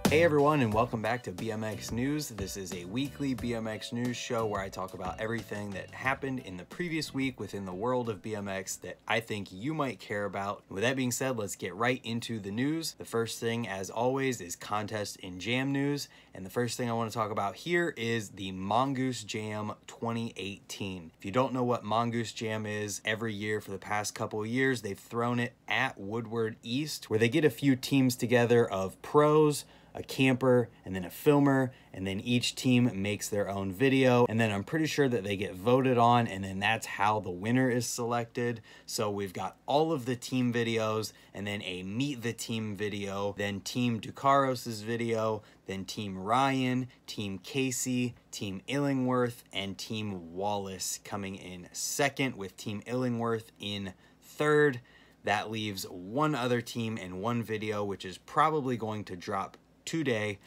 Hey everyone, and welcome back to BMX News. This is a weekly BMX news show where I talk about everything that happened in the previous week within the world of BMX that I think you might care about. With that being said, let's get right into the news. The first thing, as always, is contest in jam news. And the first thing I want to talk about here is the Mongoose Jam 2018. If you don't know what Mongoose Jam is, every year for the past couple of years, they've thrown it at Woodward East, where they get a few teams together of pros, a camper, and then a filmer, and then each team makes their own video, and then I'm pretty sure that they get voted on, and then that's how the winner is selected. So we've got all of the team videos, and then a meet the team video, then Team Ducaros's video, then Team Ryan, Team Casey, Team Illingworth, and Team Wallace coming in second, with Team Illingworth in third. That leaves one other team and one video, which is probably going to drop today.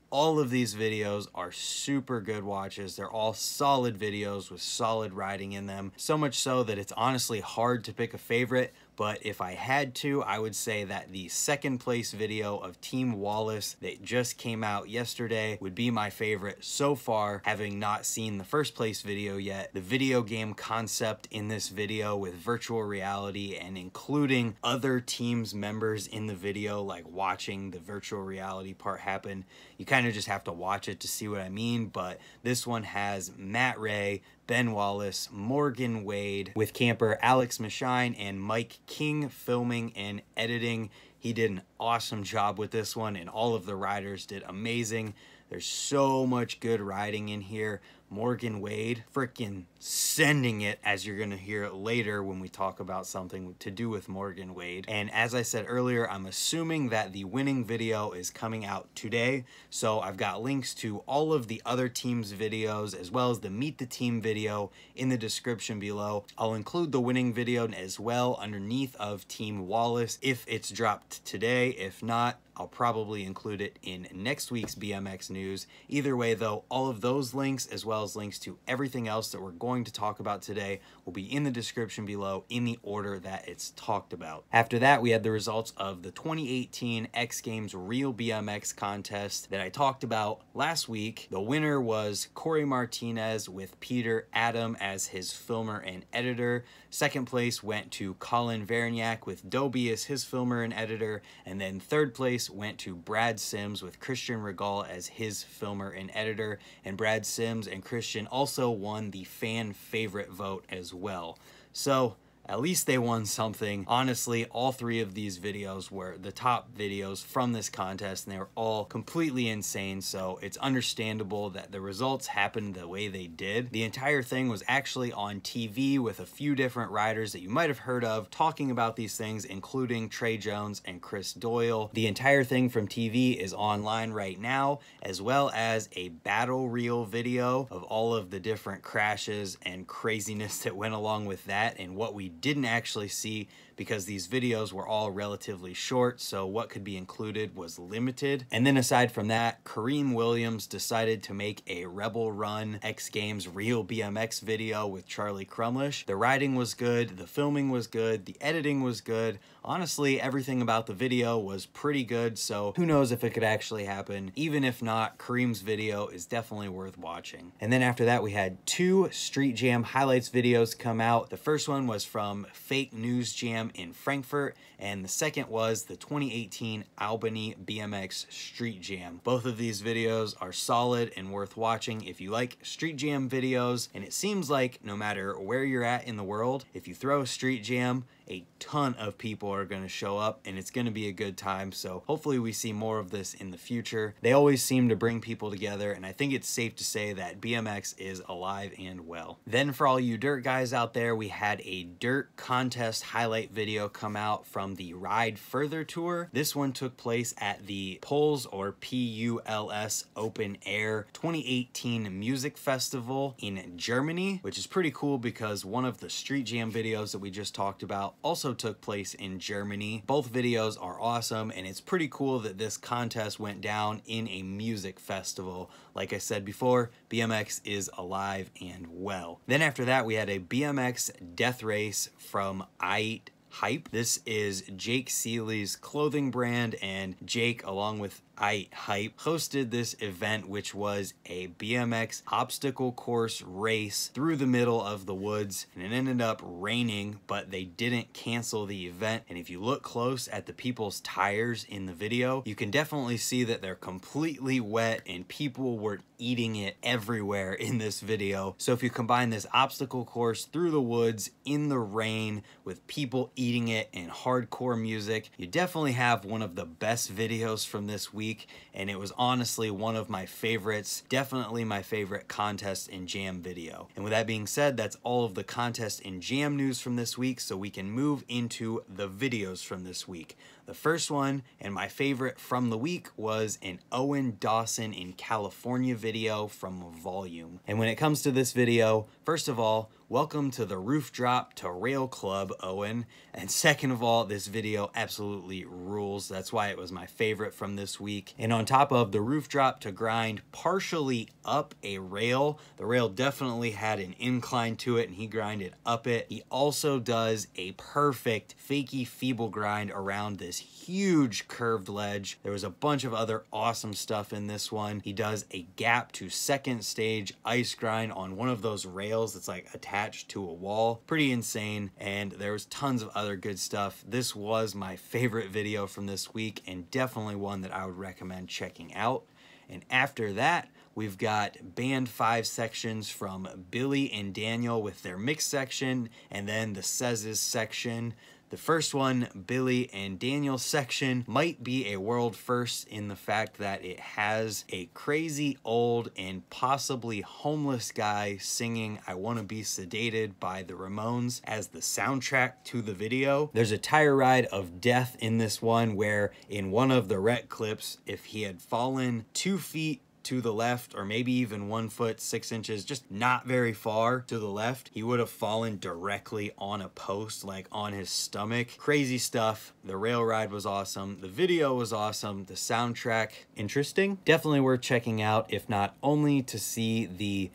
All of these videos are super good watches. They're all solid videos with solid riding in them. So much so that it's honestly hard to pick a favorite. But if I had to, I would say that the second place video of Team Wallace that just came out yesterday would be my favorite so far, having not seen the first place video yet. The video game concept in this video with virtual reality and including other teams members in the video, like watching the virtual reality part happen. You kind of just have to watch it to see what I mean, but this one has Matt Ray, Ben Wallace, Morgan Wade, with camper Alex Mashine and Mike King filming and editing. He did an awesome job with this one, and all of the riders did amazing. There's so much good riding in here. Morgan Wade freaking sending it, as you're gonna hear it later when we talk about something to do with Morgan Wade. And as I said earlier, I'm assuming that the winning video is coming out today. So I've got links to all of the other teams' videos as well as the Meet the Team video in the description below. I'll include the winning video as well underneath of Team Wallace if it's dropped today. If not, I'll probably include it in next week's BMX news. Either way though, all of those links as well as links to everything else that we're going to talk about today will be in the description below in the order that it's talked about. After that, we had the results of the 2018 X Games Real BMX contest that I talked about last week. The winner was Corey Martinez with Peter Adam as his filmer and editor. Second place went to Colin Verignac with Dobie as his filmer and editor. And then third place went to Brad Sims with Christian Regal as his filmer and editor. And Brad Sims and Christian also won the fan favorite vote as well. So at least they won something. Honestly, all three of these videos were the top videos from this contest, and they were all completely insane, so it's understandable that the results happened the way they did. The entire thing was actually on TV with a few different riders that you might have heard of talking about these things, including Trey Jones and Chris Doyle. The entire thing from TV is online right now, as well as a battle reel video of all of the different crashes and craziness that went along with that and what we didn't actually see because these videos were all relatively short, so what could be included was limited. And then aside from that, Kareem Williams decided to make a Rebel Run X Games Real BMX video with Charlie Crumlish. The riding was good, the filming was good, the editing was good. Honestly, everything about the video was pretty good, so who knows if it could actually happen. Even if not, Kareem's video is definitely worth watching. And then after that, we had two Street Jam highlights videos come out. The first one was from Fake News Jam in Frankfurt, and the second was the 2018 Albany BMX Street Jam. Both of these videos are solid and worth watching if you like Street Jam videos, and it seems like no matter where you're at in the world, if you throw a Street Jam, a ton of people are going to show up and it's going to be a good time. So hopefully we see more of this in the future. They always seem to bring people together, and I think it's safe to say that BMX is alive and well. Then for all you dirt guys out there, we had a dirt contest highlight video come out from the Ride Further tour. This one took place at the PULS or PULS Open Air 2018 Music Festival in Germany, which is pretty cool because one of the Street Jam videos that we just talked about also took place in Germany. Both videos are awesome, and it's pretty cool that this contest went down in a music festival. Like I said before, BMX is alive and well. Then after that, we had a BMX death race from Ight. Hype. This is Jake Seeley's clothing brand, and Jake, along with Ight hype hosted this event, which was a BMX obstacle course race through the middle of the woods, and it ended up raining, but they didn't cancel the event. And if you look close at the people's tires in the video, you can definitely see that they're completely wet and people were eating it everywhere in this video. So if you combine this obstacle course through the woods in the rain with people eating it and hardcore music, you definitely have one of the best videos from this week. And it was honestly one of my favorites, definitely my favorite contest and jam video. And with that being said, that's all of the contest and jam news from this week, so we can move into the videos from this week. The first one, and my favorite from the week, was an Owen Dawson in California video from Volume. And when it comes to this video, first of all, welcome to the roof drop to rail club, Owen. And second of all, this video absolutely rules. That's why it was my favorite from this week. And on top of the roof drop to grind partially up a rail, the rail definitely had an incline to it and he grinded up it. He also does a perfect fakie feeble grind around this huge curved ledge. There was a bunch of other awesome stuff in this one. He does a gap to second stage ice grind on one of those rails that's like attached to a wall. Pretty insane. And there was tons of other good stuff. This was my favorite video from this week and definitely one that I would recommend checking out. And after that, we've got band 5 sections from Billy and Daniel with their mix section, and then the Sez section. The first one, Billy and Daniel section, might be a world first in the fact that it has a crazy old and possibly homeless guy singing I Wanna Be Sedated by the Ramones as the soundtrack to the video. There's a tire ride of death in this one where in one of the rec clips, if he had fallen 2 feet to the left, or maybe even 1 foot 6 inches, just not very far to the left, he would have fallen directly on a post, like on his stomach. Crazy stuff. The rail ride was awesome. The video was awesome. The soundtrack, interesting. Definitely worth checking out, if not only to see the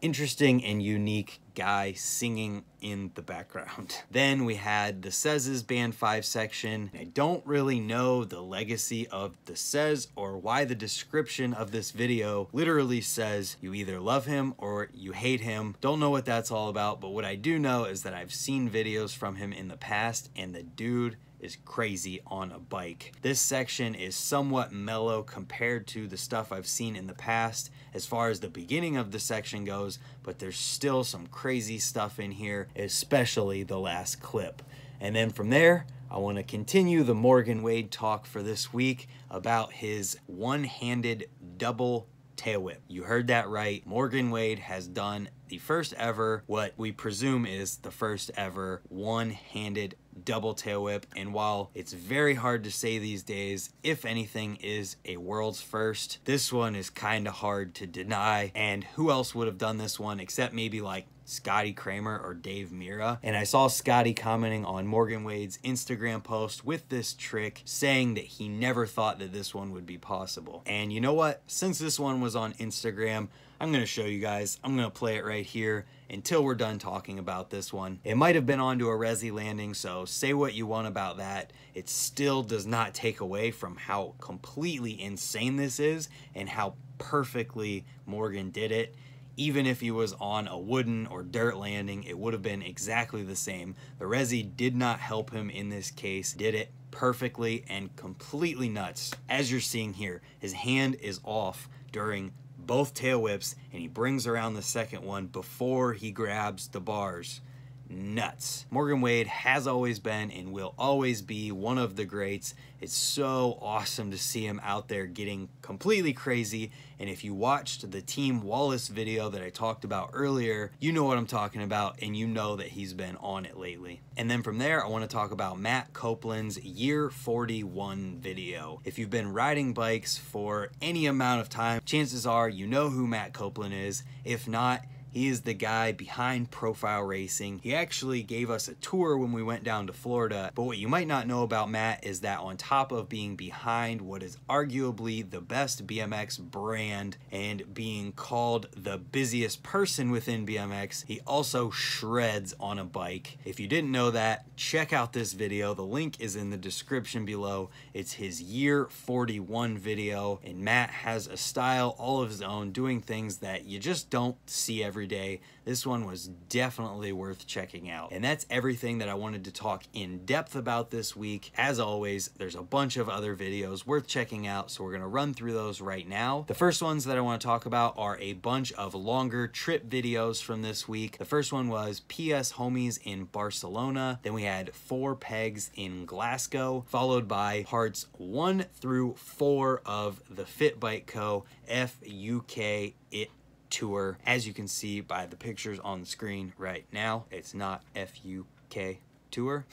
interesting and unique guy singing in the background. Then we had the Sez's band 5 section. I don't really know the legacy of the Sez or why the description of this video literally says you either love him or you hate him. Don't know what that's all about, but what I do know is that I've seen videos from him in the past and the dude is crazy on a bike. This section is somewhat mellow compared to the stuff I've seen in the past as far as the beginning of the section goes, but there's still some crazy stuff in here, especially the last clip. And then from there, I want to continue the Morgan Wade talk for this week about his one-handed double tailwhip. You heard that right. Morgan Wade has done the first ever, what we presume is the first ever, one-handed double tailwhip. And while it's very hard to say these days if anything is a world's first, this one is kind of hard to deny. And who else would have done this one except maybe like Scotty Kramer or Dave Mira? And I saw Scotty commenting on Morgan Wade's Instagram post with this trick, saying that he never thought that this one would be possible. And you know what? Since this one was on Instagram, I'm going to show you guys. I'm going to play it right here until we're done talking about this one. It might have been onto a resi landing, so say what you want about that. It still does not take away from how completely insane this is and how perfectly Morgan did it. Even if he was on a wooden or dirt landing, it would have been exactly the same. The resi did not help him in this case, did it perfectly and completely nuts. As you're seeing here, his hand is off during both tail whips and he brings around the second one before he grabs the bars. Nuts. Morgan Wade has always been and will always be one of the greats. It's so awesome to see him out there getting completely crazy. And if you watched the Team Wallace video that I talked about earlier, you know what I'm talking about and you know that he's been on it lately. And then from there, I want to talk about Matt Coplon's Year 41 video. If you've been riding bikes for any amount of time, chances are you know who Matt Coplon is. If not, He is the guy behind Profile Racing. He actually gave us a tour when we went down to Florida, but what you might not know about Matt is that on top of being behind what is arguably the best BMX brand and being called the busiest person within BMX, he also shreds on a bike. If you didn't know that, check out this video. The link is in the description below. It's his year 41 video, and Matt has a style all of his own, doing things that you just don't see every day. This one was definitely worth checking out. And that's everything that I wanted to talk in depth about this week. As always, there's a bunch of other videos worth checking out, so we're gonna run through those right now. The first ones that I want to talk about are a bunch of longer trip videos from this week. The first one was PS Homies in Barcelona. Then we had 4 Pegs in Glasgow, followed by parts 1 through 4 of the Fit Bike Co. FUK Ight tour. As you can see by the pictures on the screen right now, it's not FUK tour.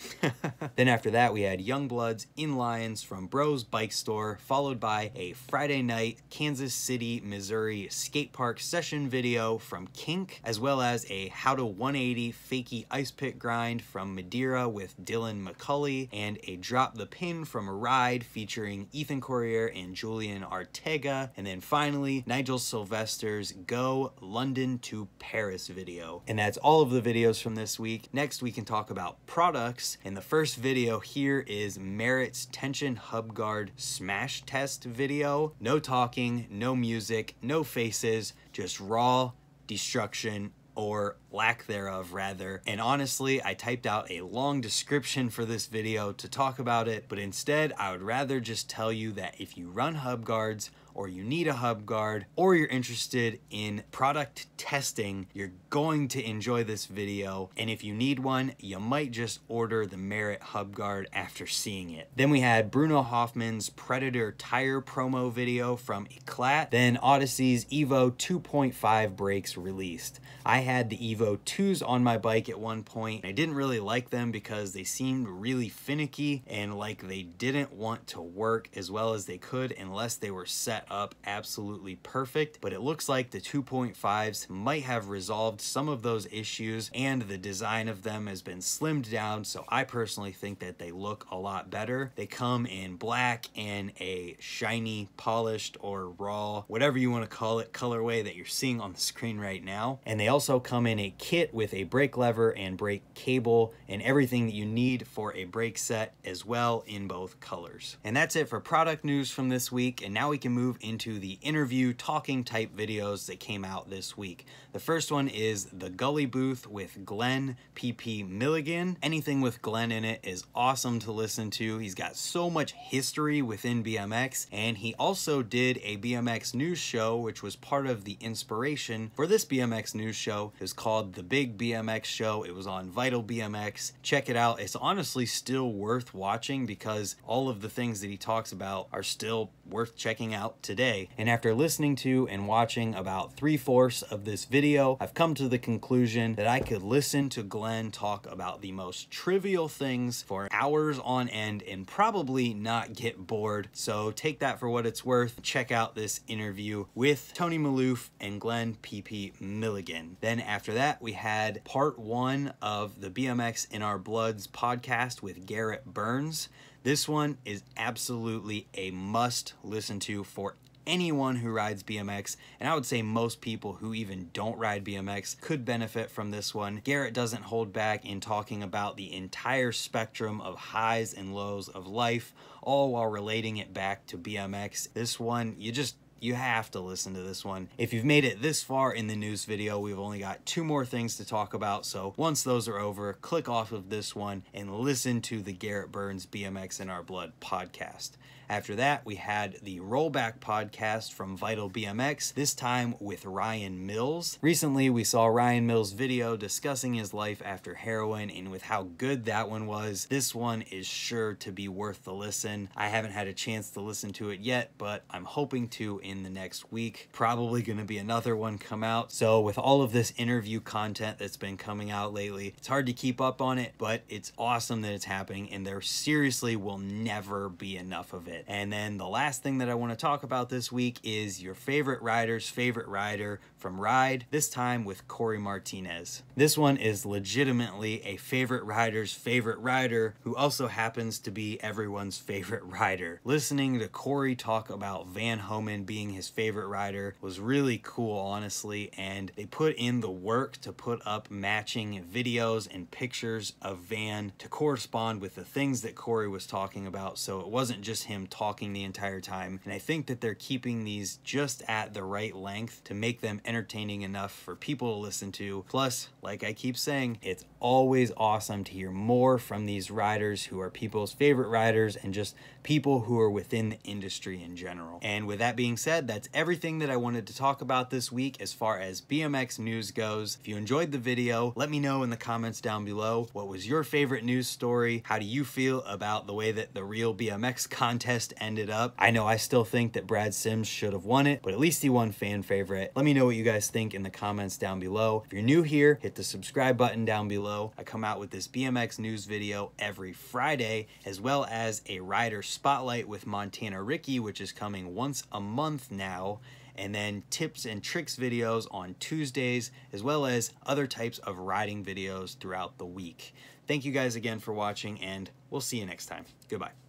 Then after that, we had Youngbloods in Lyons from Bros Bike Store, followed by a Friday night Kansas City, Missouri Skatepark session video from Kink, as well as a How to 180 Fakie Ice Pit grind from Madeira with Dylan Maccauley, and a Drop the Pin from a ride featuring Ethan Corriere and Julian Arteaga. And then finally, Nigel Sylvester's Go London to Paris video. And that's all of the videos from this week. Next, we can talk about products, and the first video here is Merritt's Tension Hub Guard Smash Test video. No talking, no music, no faces, just raw destruction, or lack thereof rather. And honestly, I typed out a long description for this video to talk about it, but instead I would rather just tell you that if you run hub guards, or you need a hub guard, or you're interested in product testing, you're going to enjoy this video. And if you need one, you might just order the Merritt hub guard after seeing it. Then we had Bruno Hoffman's Predator tire promo video from Eclat. Then Odyssey's Evo 2.5 brakes released. I had the Evo 2s on my bike at one point. I didn't really like them because they seemed really finicky and like they didn't want to work as well as they could unless they were set up absolutely perfect. But it looks like the 2.5s might have resolved some of those issues, and the design of them has been slimmed down, so I personally think that they look a lot better. They come in black and a shiny, polished, or raw, whatever you want to call it, colorway that you're seeing on the screen right now. And they also come in a kit with a brake lever and brake cable and everything that you need for a brake set as well, in both colors. And that's it for product news from this week, and now we can move into the interview talking type videos that came out this week. The first one is The Gully Booth with Glenn PP Milligan. Anything with Glenn in it is awesome to listen to. He's got so much history within BMX, and he also did a BMX news show which was part of the inspiration for this BMX news show. It was called The Big BMX Show. It was on Vital BMX. Check it out. It's honestly still worth watching because all of the things that he talks about are still worth checking out today. And after listening to and watching about 3/4 of this video, I've come to the conclusion that I could listen to Glenn talk about the most trivial things for hours on end and probably not get bored. So take that for what it's worth. Check out this interview with Tony Maloof and Glenn PP Milligan. Then after that, we had part 1 of the BMX in Our Bloods podcast with Garrett Burns. This one is absolutely a must listen to for anyone who rides BMX, and I would say most people who even don't ride BMX could benefit from this one. Garrett doesn't hold back in talking about the entire spectrum of highs and lows of life, all while relating it back to BMX. This one, you have to listen to this one. If you've made it this far in the news video, we've only got 2 more things to talk about, so once those are over, click off of this one and listen to the Garrett Burns BMX in Our Blood podcast. After that, we had the Rollback podcast from Vital BMX, this time with Ryan Mills. Recently, we saw Ryan Mills' video discussing his life after heroin, and with how good that one was, this one is sure to be worth the listen. I haven't had a chance to listen to it yet, but I'm hoping to in the next week. Probably going to be another one come out. So with all of this interview content that's been coming out lately, it's hard to keep up on it, but it's awesome that it's happening, and there seriously will never be enough of it. And then the last thing that I want to talk about this week is your favorite rider's favorite rider from Ride, this time with Corey Martinez. This one is legitimately a favorite rider's favorite rider who also happens to be everyone's favorite rider. Listening to Corey talk about Van Homan being his favorite rider was really cool, honestly, and they put in the work to put up matching videos and pictures of Van to correspond with the things that Corey was talking about, so it wasn't just him talking the entire time. And I think that they're keeping these just at the right length to make them entertaining enough for people to listen to. Plus, like I keep saying, it's always awesome to hear more from these riders who are people's favorite riders and just people who are within the industry in general. And with that being said, that's everything that I wanted to talk about this week as far as BMX news goes. If you enjoyed the video, let me know in the comments down below. What was your favorite news story? How do you feel about the way that the Real BMX contest ended up? I know I still think that Brad Sims should have won it, but at least he won fan favorite. Let me know what you guys think in the comments down below. If you're new here, hit the subscribe button down below. I come out with this BMX news video every Friday, as well as a rider spotlight with Montana Ricky, which is coming once a month now, and then tips and tricks videos on Tuesdays, as well as other types of riding videos throughout the week. Thank you guys again for watching, and we'll see you next time. Goodbye.